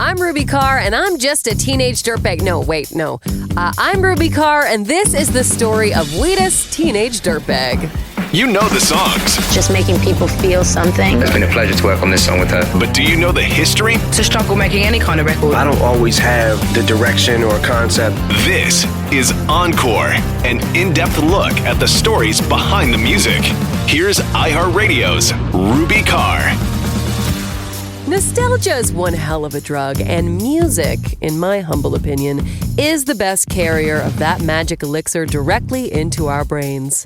I'm Ruby Carr, and I'm just a teenage dirtbag. No. I'm Ruby Carr, and this is the story of Wheatus, Teenage Dirtbag. You know the songs. Just making people feel something. It's been a pleasure to work on this song with her. But do you know the history? It's a struggle making any kind of record. I don't always have the direction or concept. This is Encore, an in-depth look at the stories behind the music. Here's iHeartRadio's Ruby Carr. Nostalgia is one hell of a drug, and music, in my humble opinion, is the best carrier of that magic elixir directly into our brains.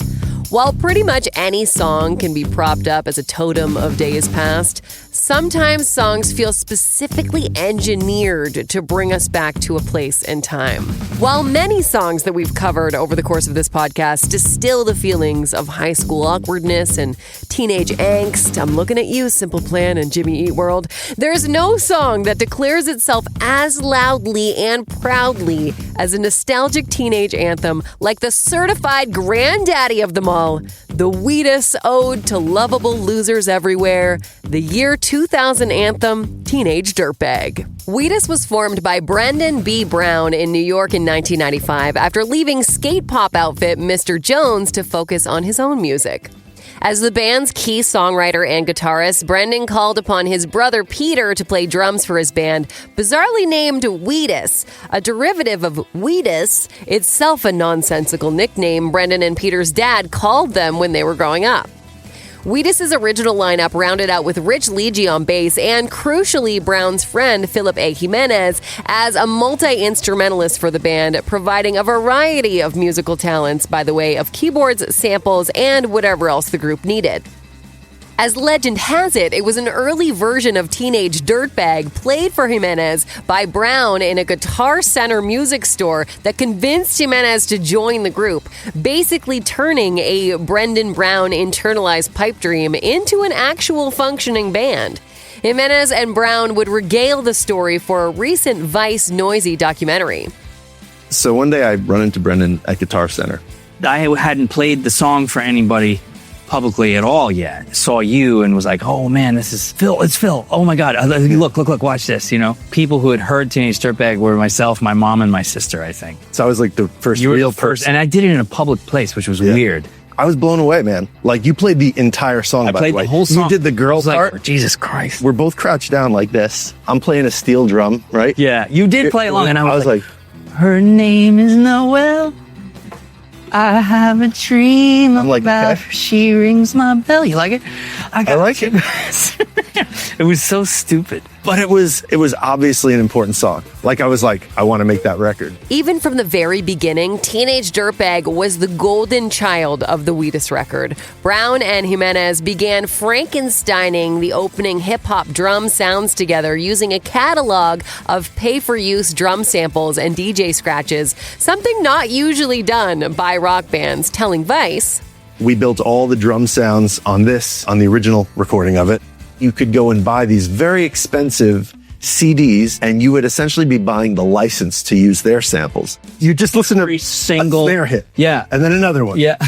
While pretty much any song can be propped up as a totem of days past, sometimes songs feel specifically engineered to bring us back to a place and time. While many songs that we've covered over the course of this podcast distill the feelings of high school awkwardness and teenage angst, I'm looking at you, Simple Plan and Jimmy Eat World, there's no song that declares itself as loudly and proudly as a nostalgic teenage anthem like the certified granddaddy of them all, the Wheatus ode to lovable losers everywhere, the year 2000 anthem, Teenage Dirtbag. Wheatus was formed by Brendan B. Brown in New York in 1995 after leaving skate pop outfit Mr. Jones to focus on his own music. As the band's key songwriter and guitarist, Brendan called upon his brother Peter to play drums for his band, bizarrely named Wheatus, a derivative of Wheatus, itself a nonsensical nickname Brendan and Peter's dad called them when they were growing up. Wheatus' original lineup rounded out with Rich Legge on bass and, crucially, Brown's friend Philip A. Jimenez as a multi-instrumentalist for the band, providing a variety of musical talents by the way of keyboards, samples, and whatever else the group needed. As legend has it, it was an early version of Teenage Dirtbag played for Jimenez by Brown in a Guitar Center music store that convinced Jimenez to join the group, basically turning a Brendan Brown internalized pipe dream into an actual functioning band. Jimenez and Brown would regale the story for a recent Vice Noisy documentary. So one day I run into Brendan at Guitar Center. I hadn't played the song for anybody publicly at all yet. Saw you and was like, oh man, this is Phil. It's Phil. Oh my God. Look, watch this. You know, people who had heard Teenage Dirtbag were myself, my mom, and my sister, I think. So I was like the first real person. And I did it in a public place, which was weird. I was blown away, man. Like, you played the entire song. I played the whole song. You did the girl part. Like, Jesus Christ. We're both crouched down like this. I'm playing a steel drum, right? Yeah. You did play along. And I was like, her name is Noelle. I have a dream about her. She rings my bell. You like it? I like it. It was so stupid. But it was obviously an important song. Like, I was like, I want to make that record. Even from the very beginning, Teenage Dirtbag was the golden child of the Wheatus record. Brown and Jimenez began Frankensteining the opening hip-hop drum sounds together using a catalog of pay-for-use drum samples and DJ scratches, something not usually done by rock bands, telling Vice. We built all the drum sounds on the original recording of it. You could go and buy these very expensive CDs, and you would essentially be buying the license to use their samples. You just listen to every single snare hit. Yeah. And then another one. Yeah.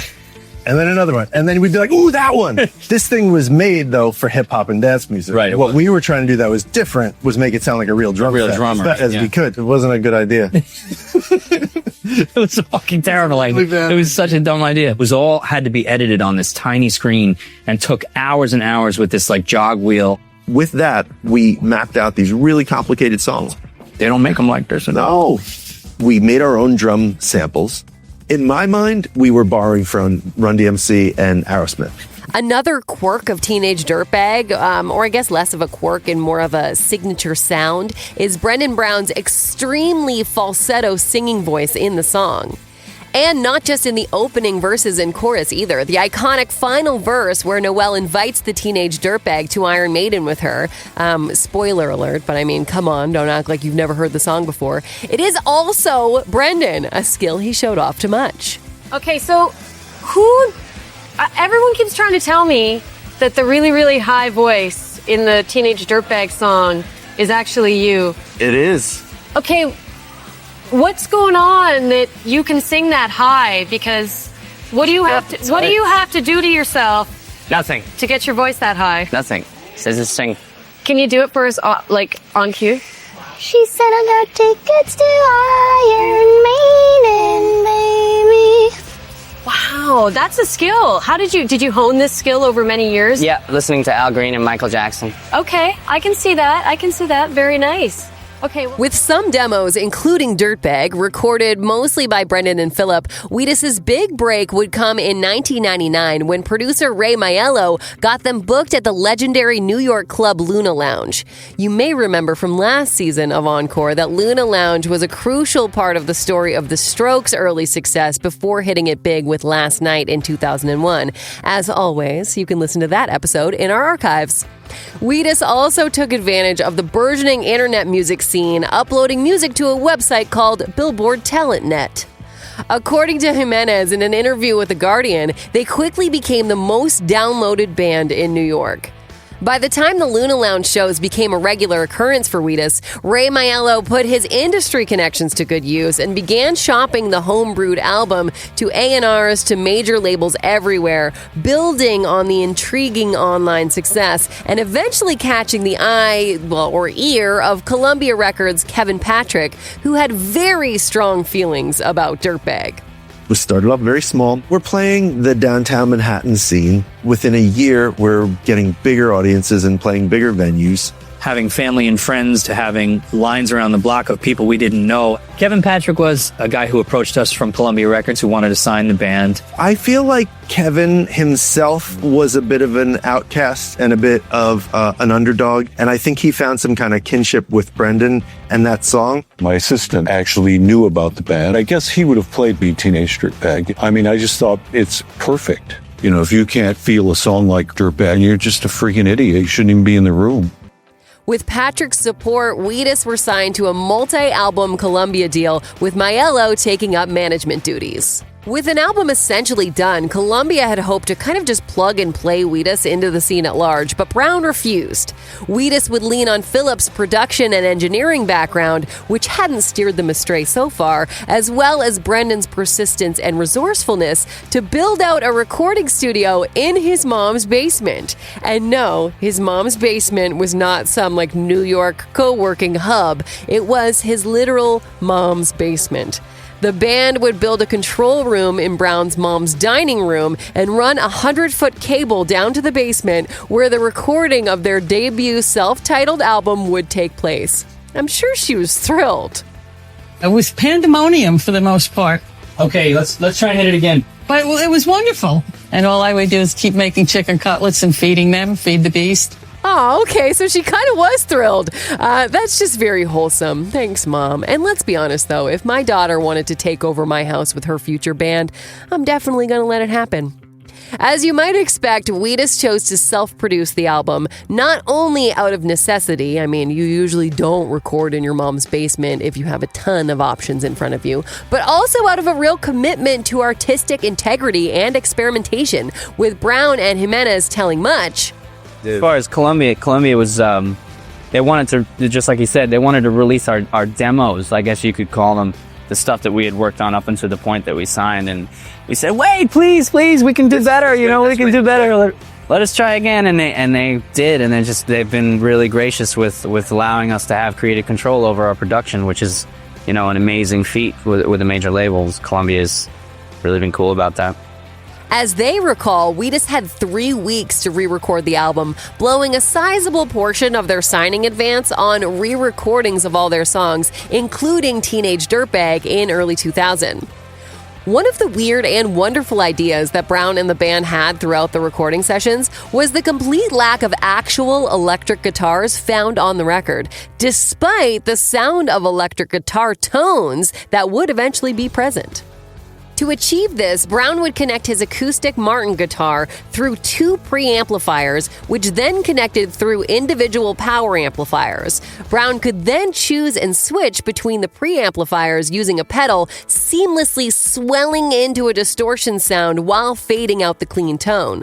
And then another one. And then we'd be like, ooh, that one. This thing was made, though, for hip-hop and dance music. Right. What we were trying to do that was different was make it sound like a real drum set. Drummer. As we could. It wasn't a good idea. It was a fucking terrible idea. It was such a dumb idea. It was all had to be edited on this tiny screen and took hours and hours with this like jog wheel. With that, we mapped out these really complicated songs. They don't make them like this. No. We made our own drum samples. In my mind, we were borrowing from Run DMC and Aerosmith. Another quirk of Teenage Dirtbag, or I guess less of a quirk and more of a signature sound, is Brendan Brown's extremely falsetto singing voice in the song. And not just in the opening verses and chorus either. The iconic final verse where Noelle invites the Teenage Dirtbag to Iron Maiden with her. Spoiler alert, but I mean, come on, don't act like you've never heard the song before. It is also Brendan, a skill he showed off to much. Okay, so everyone keeps trying to tell me that the really, really high voice in the Teenage Dirtbag song is actually you. It is. Okay, what's going on that you can sing that high? Because what do you have to do to yourself? Nothing. To get your voice that high? Nothing. Says this thing. Can you do it for us, like on cue? She said I got tickets to Iron Maiden, baby. Wow, that's a skill. Did you hone this skill over many years? Yeah, listening to Al Green and Michael Jackson. Okay, I can see that. Very nice. Okay. With some demos, including Dirtbag, recorded mostly by Brendan and Philip, Wheatus' big break would come in 1999 when producer Ray Maiello got them booked at the legendary New York club Luna Lounge. You may remember from last season of Encore that Luna Lounge was a crucial part of the story of the Strokes' early success before hitting it big with Last Night in 2001. As always, you can listen to that episode in our archives. Wheatus also took advantage of the burgeoning internet music scene, uploading music to a website called Billboard Talent Net. According to Jimenez in an interview with The Guardian, they quickly became the most downloaded band in New York. By the time the Luna Lounge shows became a regular occurrence for Wheatus, Ray Maiello put his industry connections to good use and began shopping the homebrewed album to A&Rs to major labels everywhere, building on the intriguing online success and eventually catching the ear of Columbia Records' Kevin Patrick, who had very strong feelings about Dirtbag. We started off very small. We're playing the downtown Manhattan scene. Within a year, we're getting bigger audiences and playing bigger venues. Having family and friends to having lines around the block of people we didn't know. Kevin Patrick was a guy who approached us from Columbia Records who wanted to sign the band. I feel like Kevin himself was a bit of an outcast and a bit of an underdog. And I think he found some kind of kinship with Brendan and that song. My assistant actually knew about the band. I guess he would have played me Teenage Dirtbag. I mean, I just thought it's perfect. You know, if you can't feel a song like Dirtbag, you're just a freaking idiot. You shouldn't even be in the room. With Patrick's support, Wheatus were signed to a multi-album Columbia deal, with Maiello taking up management duties. With an album essentially done, Columbia had hoped to kind of just plug and play Wheatus into the scene at large, but Brown refused. Wheatus would lean on Philip's production and engineering background, which hadn't steered them astray so far, as well as Brendan's persistence and resourcefulness to build out a recording studio in his mom's basement. And no, his mom's basement was not some New York co-working hub. It was his literal mom's basement. The band would build a control room in Brown's mom's dining room and run a 100-foot cable down to the basement where the recording of their debut self-titled album would take place. I'm sure she was thrilled. It was pandemonium for the most part. Okay, let's try and hit it again. But it was wonderful. And all I would do is keep making chicken cutlets and feeding them, feed the beast. Oh, okay, so she kind of was thrilled. That's just very wholesome. Thanks, Mom. And let's be honest, though, if my daughter wanted to take over my house with her future band, I'm definitely going to let it happen. As you might expect, Wheatus chose to self-produce the album, not only out of necessity. I mean, you usually don't record in your mom's basement if you have a ton of options in front of you, but also out of a real commitment to artistic integrity and experimentation, with Brown and Jimenez telling much. As far as Columbia was, they wanted to, just like he said, they wanted to release our demos, I guess you could call them, the stuff that we had worked on up until the point that we signed. And we said, wait, please, we can do better, we can do better. Let us try again. And they did, and they've been really gracious with allowing us to have creative control over our production, which is, an amazing feat with the major labels. Columbia's really been cool about that. As they recall, Wheatus had 3 weeks to re-record the album, blowing a sizable portion of their signing advance on re-recordings of all their songs, including Teenage Dirtbag in early 2000. One of the weird and wonderful ideas that Brown and the band had throughout the recording sessions was the complete lack of actual electric guitars found on the record, despite the sound of electric guitar tones that would eventually be present. To achieve this, Brown would connect his acoustic Martin guitar through 2 preamplifiers, which then connected through individual power amplifiers. Brown could then choose and switch between the preamplifiers using a pedal, seamlessly swelling into a distortion sound while fading out the clean tone.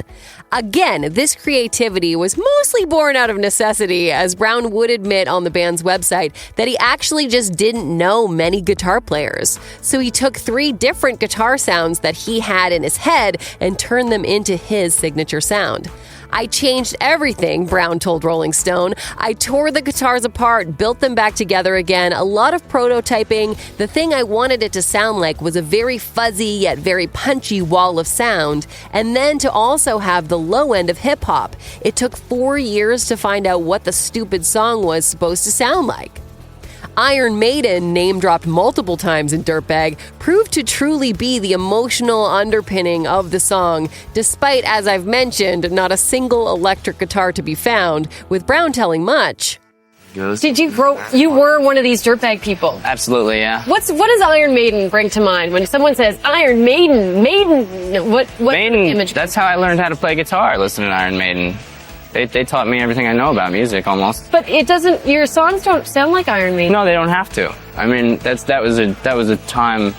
Again, this creativity was mostly born out of necessity, as Brown would admit on the band's website that he actually just didn't know many guitar players. So he took 3 different guitar sounds that he had in his head and turned them into his signature sound. I changed everything, Brown told Rolling Stone. I tore the guitars apart, built them back together again, a lot of prototyping. The thing I wanted it to sound like was a very fuzzy yet very punchy wall of sound, and then to also have the low end of hip-hop. It took 4 years to find out what the stupid song was supposed to sound like. Iron Maiden, name-dropped multiple times in Dirtbag, proved to truly be the emotional underpinning of the song, despite, as I've mentioned, not a single electric guitar to be found, with Brown telling much. Did you were one of these Dirtbag people? Absolutely, yeah. What does Iron Maiden bring to mind when someone says Iron Maiden? What Maiden, image? that's how I learned how to play guitar, listening to Iron Maiden. They taught me everything I know about music, almost. But your songs don't sound like Iron Maiden. No, they don't have to. I mean, that was a time,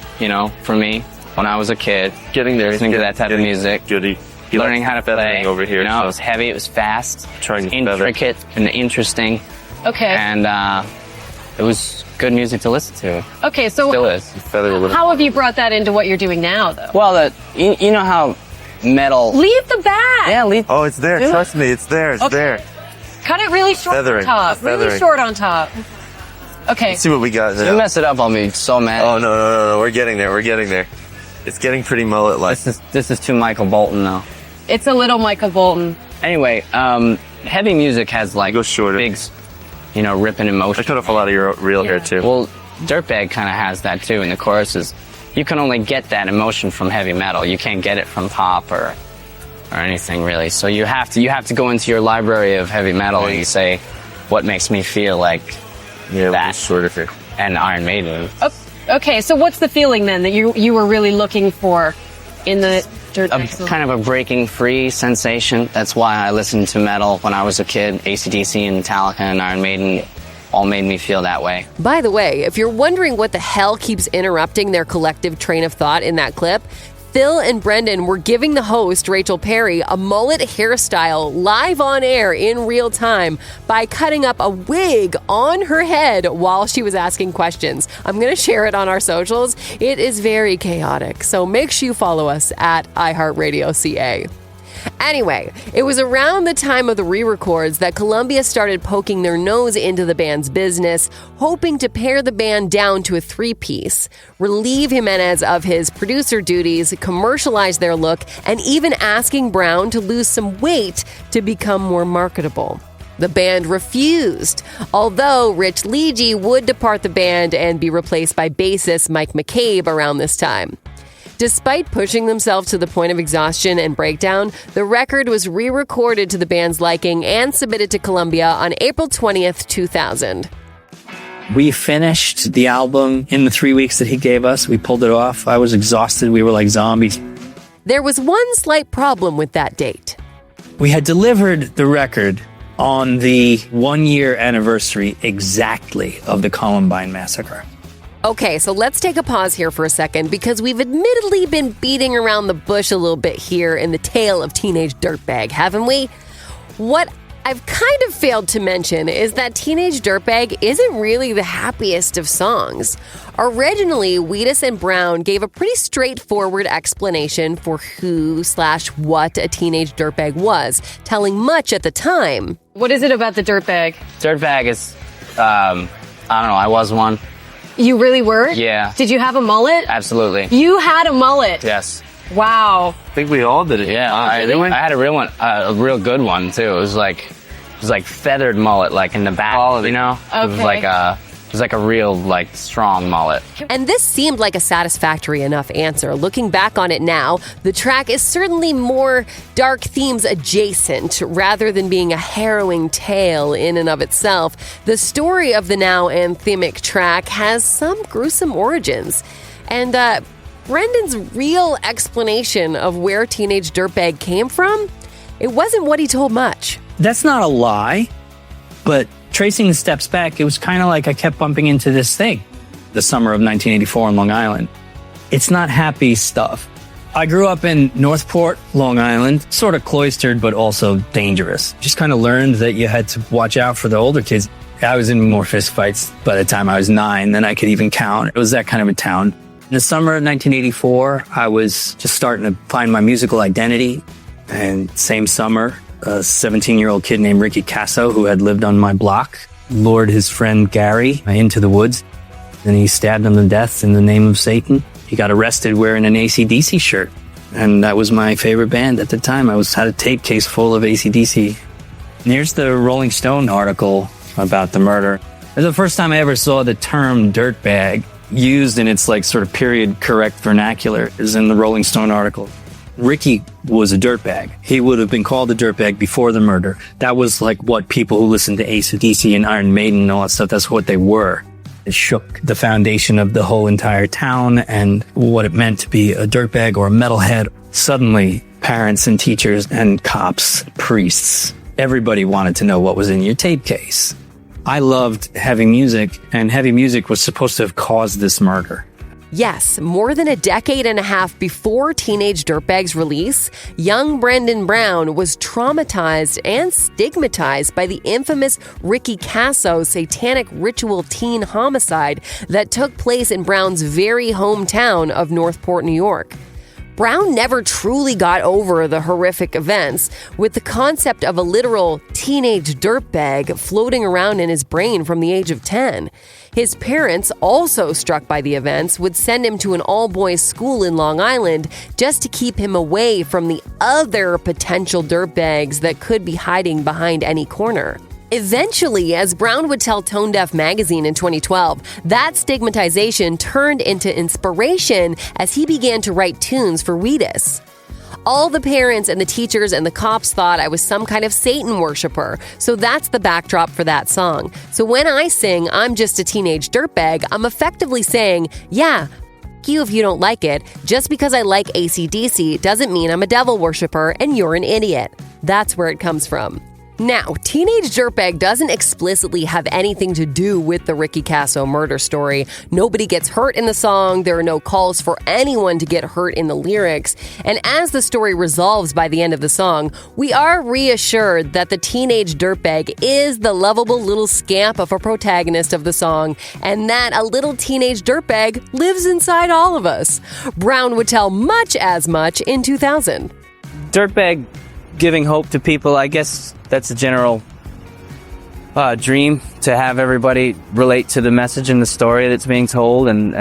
for me when I was a kid, getting there, listening to that type of music, learning how to play. Over here, it was heavy, it was fast, intricate, and interesting. Okay. And it was good music to listen to. Okay, so Still is. How have you brought that into what you're doing now, though? Well, you know how metal. Leave the back. Yeah, leave. Oh, it's there. Trust me, it's there. It's there. Cut it really short Feathering. on top. Feathering. Really short on top. Okay. Let's see what we got now. You mess it up, I'll be so mad. Oh no! We're getting there. It's getting pretty mullet-like. This is too Michael Bolton, though. It's a little Michael Bolton. Anyway, heavy music has like go shorter. Big, ripping emotion. I cut off a lot of your real hair too. Well, Dirtbag kind of has that too in the choruses. You can only get that emotion from heavy metal. You can't get it from pop or anything really. So you have to go into your library of heavy metal and you say, what makes me feel like that sort of it. And Iron Maiden. Okay, so what's the feeling then that you were really looking for in the Dirtbag song? Kind of a breaking free sensation. That's why I listened to metal when I was a kid. AC/DC and Metallica and Iron Maiden all made me feel that way. By the way, if you're wondering what the hell keeps interrupting their collective train of thought in that clip, Phil and Brendan were giving the host, Rachel Perry, a mullet hairstyle live on air in real time by cutting up a wig on her head while she was asking questions. I'm going to share it on our socials. It is very chaotic, so make sure you follow us at iHeartRadio CA. Anyway, it was around the time of the re-records that Columbia started poking their nose into the band's business, hoping to pare the band down to a three-piece, relieve Jimenez of his producer duties, commercialize their look, and even asking Brown to lose some weight to become more marketable. The band refused, although Rich Leegee would depart the band and be replaced by bassist Mike McCabe around this time. Despite pushing themselves to the point of exhaustion and breakdown, the record was re-recorded to the band's liking and submitted to Columbia on April 20th, 2000. We finished the album in the 3 weeks that he gave us. We pulled it off. I was exhausted. We were like zombies. There was one slight problem with that date. We had delivered the record on the 1-year anniversary exactly of the Columbine Massacre. Okay, so let's take a pause here for a second because we've admittedly been beating around the bush a little bit here in the tale of Teenage Dirtbag, haven't we? What I've kind of failed to mention is that Teenage Dirtbag isn't really the happiest of songs. Originally, Wheatus and Brown gave a pretty straightforward explanation for who/what a Teenage Dirtbag was, telling much at the time. What is it about the Dirtbag? Dirtbag is, I don't know, I was one. You really were? Yeah. Did you have a mullet? Absolutely. You had a mullet? Yes. Wow. I think we all did it. Yeah, I had a real one, a real good one too. It was like feathered mullet, like in the back, Okay. It was like a real, like, strong mullet. And this seemed like a satisfactory enough answer. Looking back on it now, the track is certainly more dark themes adjacent rather than being a harrowing tale in and of itself. The story of the now anthemic track has some gruesome origins. And Brendan's real explanation of where Teenage Dirtbag came from, it wasn't what he told much. That's not a lie, but tracing the steps back, it was kind of like I kept bumping into this thing the summer of 1984 in Long Island. It's not happy stuff. I grew up in Northport, Long Island, sort of cloistered, but also dangerous. Just kind of learned that you had to watch out for the older kids. I was in more fist fights by the time I was 9 than I could even count. It was that kind of a town. In the summer of 1984, I was just starting to find my musical identity. And same summer, a 17-year-old kid named Ricky Casso who had lived on my block, lured his friend Gary into the woods, and he stabbed him to death in the name of Satan. He got arrested wearing an AC/DC shirt, and that was my favorite band at the time. I had a tape case full of AC/DC. And here's the Rolling Stone article about the murder. It was the first time I ever saw the term dirtbag used in its like sort of period correct vernacular, is in the Rolling Stone article. Ricky was a dirtbag. He would have been called a dirtbag before the murder. That was like what people who listened to AC/DC and Iron Maiden and all that stuff, that's what they were. It shook the foundation of the whole entire town and what it meant to be a dirtbag or a metalhead. Suddenly, parents and teachers and cops, priests, everybody wanted to know what was in your tape case. I loved heavy music, and heavy music was supposed to have caused this murder. Yes, more than a decade and a half before Teenage Dirtbag's release, young Brendan Brown was traumatized and stigmatized by the infamous Ricky Casso satanic ritual teen homicide that took place in Brown's very hometown of Northport, New York. Brown never truly got over the horrific events, with the concept of a literal teenage dirtbag floating around in his brain from the age of 10. His parents, also struck by the events, would send him to an all-boys school in Long Island just to keep him away from the other potential dirtbags that could be hiding behind any corner. Eventually, as Brown would tell Tone Deaf magazine in 2012, that stigmatization turned into inspiration as he began to write tunes for Wheatus. All the parents and the teachers and the cops thought I was some kind of Satan worshiper, so that's the backdrop for that song. So when I sing, I'm just a teenage dirtbag, I'm effectively saying, yeah, f*** you if you don't like it. Just because I like AC/DC doesn't mean I'm a devil worshiper and you're an idiot. That's where it comes from. Now, Teenage Dirtbag doesn't explicitly have anything to do with the Ricky Casso murder story. Nobody gets hurt in the song, there are no calls for anyone to get hurt in the lyrics, and as the story resolves by the end of the song, we are reassured that the Teenage Dirtbag is the lovable little scamp of a protagonist of the song, and that a little teenage dirtbag lives inside all of us. Brown would tell much as much in 2000. Dirtbag giving hope to people, I guess that's a general dream, to have everybody relate to the message and the story that's being told and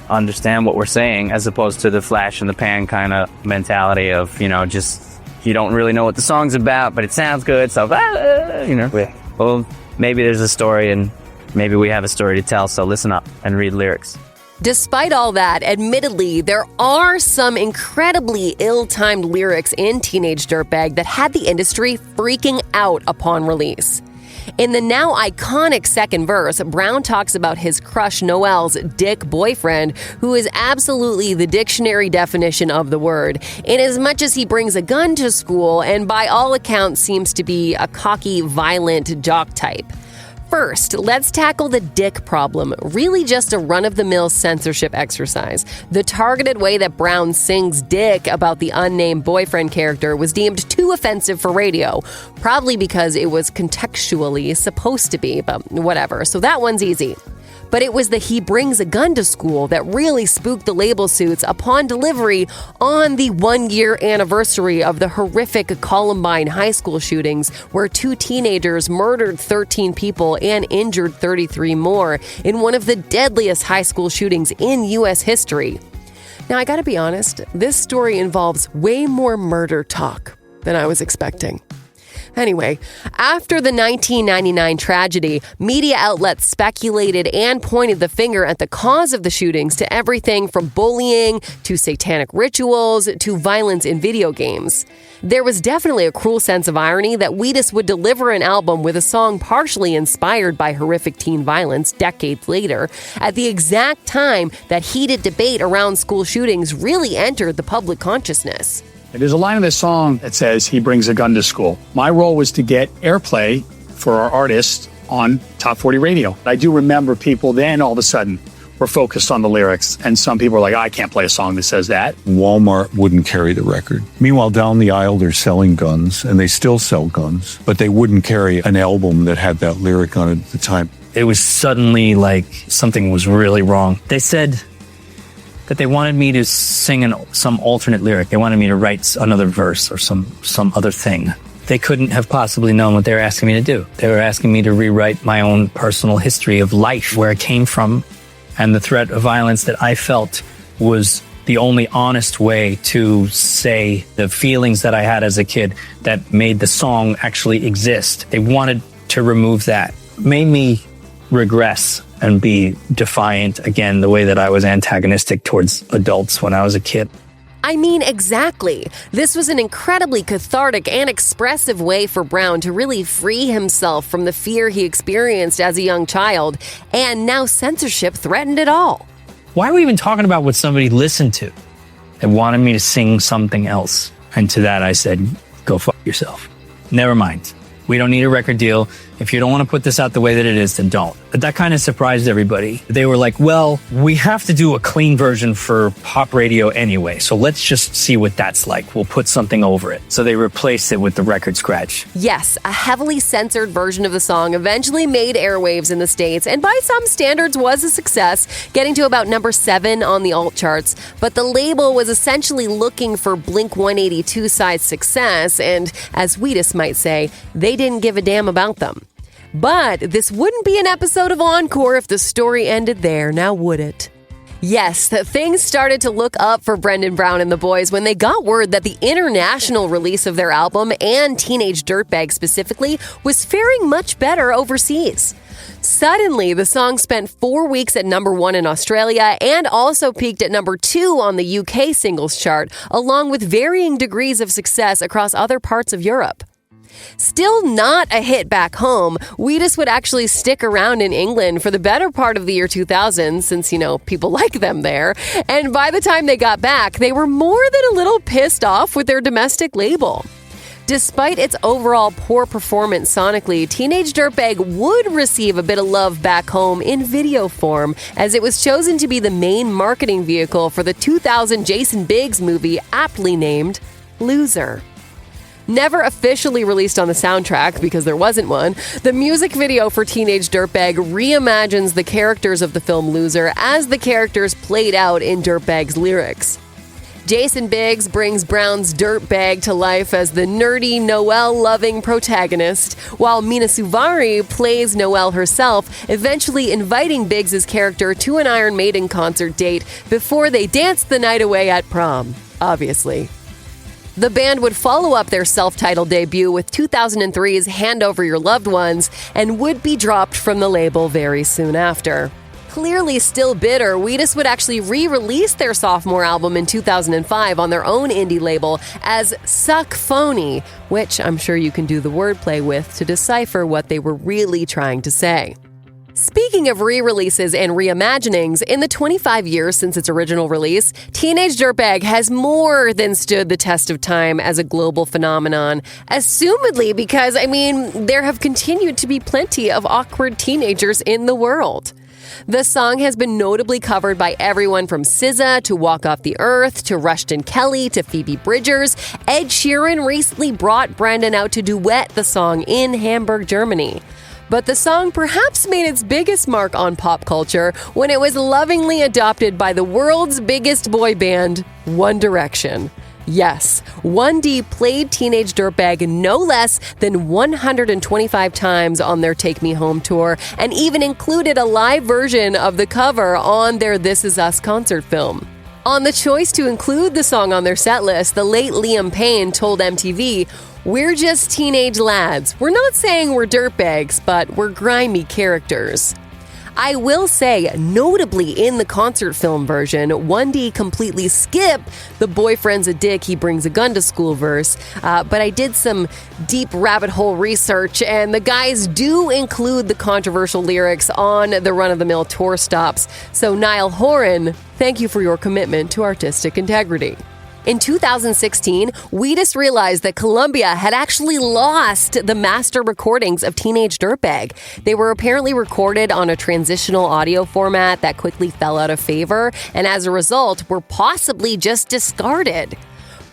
understand what we're saying, as opposed to the flash in the pan kind of mentality of, just you don't really know what the song's about, but it sounds good, so, well, maybe there's a story and maybe we have a story to tell, so listen up and read lyrics. Despite all that, admittedly, there are some incredibly ill-timed lyrics in Teenage Dirtbag that had the industry freaking out upon release. In the now iconic second verse, Brown talks about his crush Noel's dick boyfriend, who is absolutely the dictionary definition of the word, inasmuch as he brings a gun to school and by all accounts seems to be a cocky, violent jock type. First, let's tackle the dick problem, really just a run-of-the-mill censorship exercise. The targeted way that Brown sings dick about the unnamed boyfriend character was deemed too offensive for radio, probably because it was contextually supposed to be, but whatever, so that one's easy. But it was the he brings a gun to school that really spooked the label suits upon delivery on the 1-year anniversary of the horrific Columbine high school shootings, where 2 teenagers murdered 13 people and injured 33 more in one of the deadliest high school shootings in U.S. history. Now, I gotta be honest, this story involves way more murder talk than I was expecting. Anyway, after the 1999 tragedy, media outlets speculated and pointed the finger at the cause of the shootings to everything from bullying to satanic rituals to violence in video games. There was definitely a cruel sense of irony that Wheatus would deliver an album with a song partially inspired by horrific teen violence decades later, at the exact time that heated debate around school shootings really entered the public consciousness. There's a line in this song that says, he brings a gun to school. My role was to get airplay for our artist on Top 40 radio. I do remember people then all of a sudden were focused on the lyrics, and some people were like, I can't play a song that says that. Walmart wouldn't carry the record. Meanwhile, down the aisle, they're selling guns, and they still sell guns, but they wouldn't carry an album that had that lyric on it at the time. It was suddenly like something was really wrong. They said that they wanted me to sing some alternate lyric. They wanted me to write another verse or some other thing. they couldn't have possibly known what they were asking me to do. They were asking me to rewrite my own personal history of life, where it came from, and the threat of violence that I felt was the only honest way to say the feelings that I had as a kid that made the song actually exist. They wanted to remove that. Made me regress and be defiant again, the way that I was antagonistic towards adults when I was a kid. I mean, exactly. This was an incredibly cathartic and expressive way for Brown to really free himself from the fear he experienced as a young child, and now censorship threatened it all. Why are we even talking about what somebody listened to? They wanted me to sing something else. And to that I said, go fuck yourself. Never mind. We don't need a record deal. If you don't want to put this out the way that it is, then don't. But that kind of surprised everybody. They were like, well, we have to do a clean version for pop radio anyway, so let's just see what that's like. We'll put something over it. So they replaced it with the record scratch. Yes, a heavily censored version of the song eventually made airwaves in the States, and by some standards was a success, getting to about number 7 on the alt charts. But the label was essentially looking for Blink-182 size success, and as Wheatus might say, they didn't give a damn about them. But this wouldn't be an episode of Encore if the story ended there, now would it? Yes, things started to look up for Brendan Brown and the boys when they got word that the international release of their album, and Teenage Dirtbag specifically, was faring much better overseas. Suddenly, the song spent 4 weeks at number 1 in Australia and also peaked at number 2 on the UK singles chart, along with varying degrees of success across other parts of Europe. Still not a hit back home, Wheatus would actually stick around in England for the better part of the year 2000, since, people like them there. And by the time they got back, they were more than a little pissed off with their domestic label. Despite its overall poor performance sonically, Teenage Dirtbag would receive a bit of love back home in video form, as it was chosen to be the main marketing vehicle for the 2000 Jason Biggs movie aptly named Loser. Never officially released on the soundtrack because there wasn't one, the music video for Teenage Dirtbag reimagines the characters of the film Loser as the characters played out in Dirtbag's lyrics. Jason Biggs brings Brown's dirtbag to life as the nerdy, Noelle-loving protagonist, while Mina Suvari plays Noelle herself, eventually inviting Biggs' character to an Iron Maiden concert date before they danced the night away at prom, obviously. The band would follow up their self-titled debut with 2003's Hand Over Your Loved Ones and would be dropped from the label very soon after. Clearly still bitter, Wheatus would actually re-release their sophomore album in 2005 on their own indie label as Suck Phony, which I'm sure you can do the wordplay with to decipher what they were really trying to say. Speaking of re-releases and reimaginings, in the 25 years since its original release, Teenage Dirtbag has more than stood the test of time as a global phenomenon, assumedly because, there have continued to be plenty of awkward teenagers in the world. The song has been notably covered by everyone from SZA to Walk Off the Earth to Rushton Kelly to Phoebe Bridgers. Ed Sheeran recently brought Brendan out to duet the song in Hamburg, Germany. But the song perhaps made its biggest mark on pop culture when it was lovingly adopted by the world's biggest boy band, One Direction. Yes, 1D played Teenage Dirtbag no less than 125 times on their Take Me Home tour, and even included a live version of the cover on their This Is Us concert film. On the choice to include the song on their setlist, the late Liam Payne told MTV, "We're just teenage lads. We're not saying we're dirtbags, but we're grimy characters." I will say, notably in the concert film version, 1D completely skipped the "boyfriend's a dick, he brings a gun to school" verse, but I did some deep rabbit hole research, and the guys do include the controversial lyrics on the run-of-the-mill tour stops. So Niall Horan, thank you for your commitment to artistic integrity. In 2016, Wheatus realized that Columbia had actually lost the master recordings of Teenage Dirtbag. They were apparently recorded on a transitional audio format that quickly fell out of favor, and as a result, were possibly just discarded.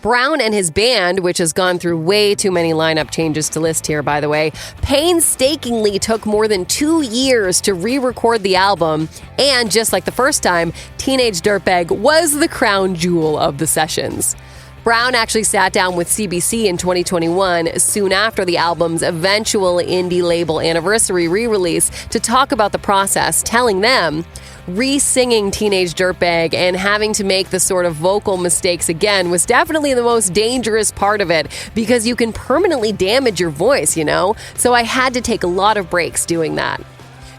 Brown and his band, which has gone through way too many lineup changes to list here, by the way, painstakingly took more than 2 years to re-record the album, and just like the first time, Teenage Dirtbag was the crown jewel of the sessions. Brown actually sat down with CBC in 2021, soon after the album's eventual indie label anniversary re-release, to talk about the process, telling them re-singing Teenage Dirtbag and having to make the sort of vocal mistakes again was definitely the most dangerous part of it, because you can permanently damage your voice, you know? So I had to take a lot of breaks doing that.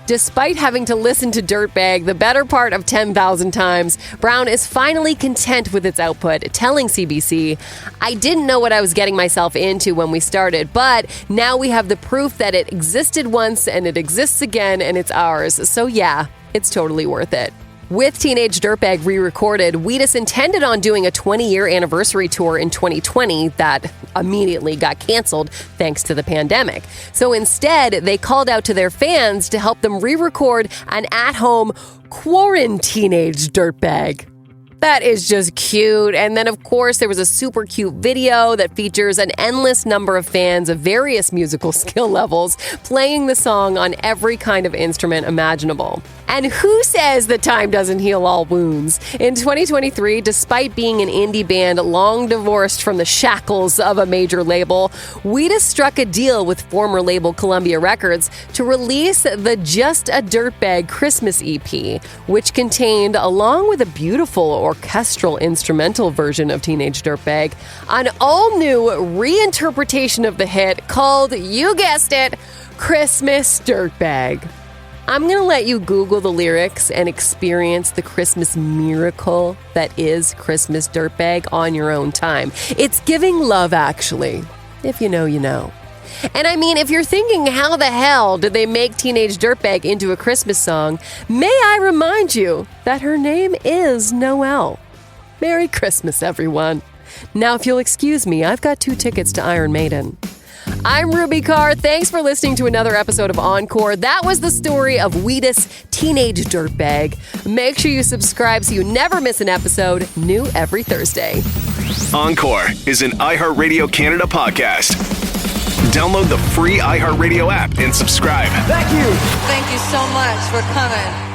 Despite having to listen to Dirtbag the better part of 10,000 times, Brown is finally content with its output, telling CBC, "I didn't know what I was getting myself into when we started, but now we have the proof that it existed once and it exists again and it's ours. So yeah, it's totally worth it." With Teenage Dirtbag re-recorded, Wheatus intended on doing a 20-year anniversary tour in 2020 that immediately got canceled thanks to the pandemic. So instead, they called out to their fans to help them re-record an at-home quaranteenage Dirtbag. That is just cute. And then, of course, there was a super cute video that features an endless number of fans of various musical skill levels playing the song on every kind of instrument imaginable. And who says that time doesn't heal all wounds? In 2023, despite being an indie band long divorced from the shackles of a major label, Wheatus struck a deal with former label Columbia Records to release the Just a Dirtbag Christmas EP, which contained, along with a beautiful orchestral instrumental version of Teenage Dirtbag, an all-new reinterpretation of the hit called, you guessed it, Christmas Dirtbag. I'm going to let you Google the lyrics and experience the Christmas miracle that is Christmas Dirtbag on your own time. It's giving Love Actually. If you know, you know. And I mean, if you're thinking, how the hell did they make Teenage Dirtbag into a Christmas song? May I remind you that her name is Noelle. Merry Christmas, everyone. Now, if you'll excuse me, I've got 2 tickets to Iron Maiden. I'm Ruby Carr. Thanks for listening to another episode of Encore. That was the story of Wheatus, Teenage Dirtbag. Make sure you subscribe so you never miss an episode, new every Thursday. Encore is an iHeartRadio Canada podcast. Download the free iHeartRadio app and subscribe. Thank you. Thank you so much for coming.